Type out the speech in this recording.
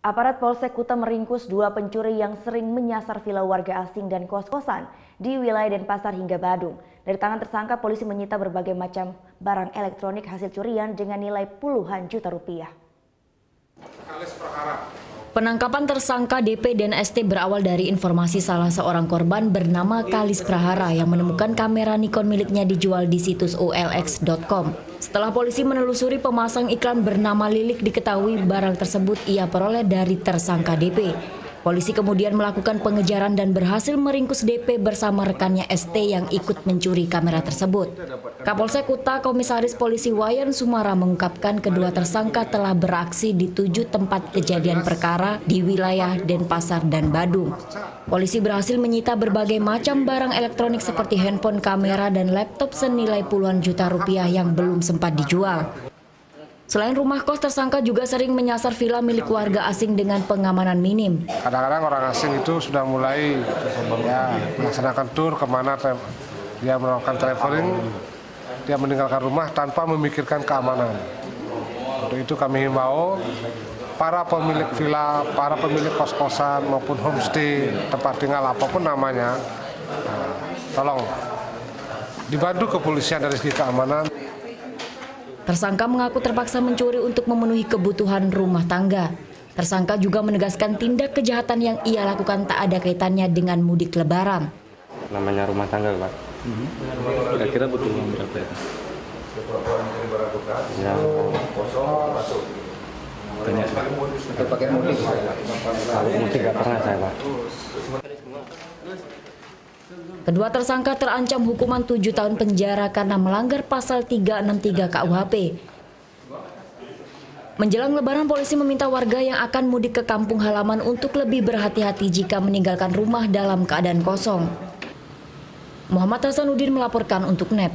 Aparat Polsek Kuta meringkus dua pencuri yang sering menyasar villa warga asing dan kos-kosan di wilayah Denpasar hingga Badung. Dari tangan tersangka, polisi menyita berbagai macam barang elektronik hasil curian dengan nilai puluhan juta rupiah. Penangkapan tersangka DP dan ST berawal dari informasi salah seorang korban bernama Kalis Prahara yang menemukan kamera Nikon miliknya dijual di situs olx.com. Setelah polisi menelusuri pemasang iklan bernama Lilik, diketahui barang tersebut ia peroleh dari tersangka DP. Polisi kemudian melakukan pengejaran dan berhasil meringkus DP bersama rekannya ST yang ikut mencuri kamera tersebut. Kapolsek Kuta Komisaris Polisi Wayan Sumara mengungkapkan kedua tersangka telah beraksi di 7 tempat kejadian perkara di wilayah Denpasar dan Badung. Polisi berhasil menyita berbagai macam barang elektronik seperti handphone, kamera, dan laptop senilai puluhan juta rupiah yang belum sempat dijual. Selain rumah kos, tersangka juga sering menyasar villa milik warga asing dengan pengamanan minim. Kadang-kadang orang asing itu sudah mulai melaksanakan tur kemana dia melakukan traveling, dia meninggalkan rumah tanpa memikirkan keamanan. Untuk itu kami himbau para pemilik villa, para pemilik kos-kosan maupun homestay, tempat tinggal apapun namanya, tolong dibantu kepolisian dari segi keamanan. Tersangka mengaku terpaksa mencuri untuk memenuhi kebutuhan rumah tangga. Tersangka juga menegaskan tindak kejahatan yang ia lakukan tak ada kaitannya dengan mudik lebaran. Namanya rumah tangga, Pak. Kira-kira butuh uang berapa ya? Ya. Tanya. Pakai mudik? Mudik nggak pernah saya, Pak. Kedua tersangka terancam hukuman 7 tahun penjara karena melanggar pasal 363 KUHP. Menjelang Lebaran, polisi meminta warga yang akan mudik ke kampung halaman untuk lebih berhati-hati jika meninggalkan rumah dalam keadaan kosong. Muhammad Hasanuddin melaporkan untuk NEP.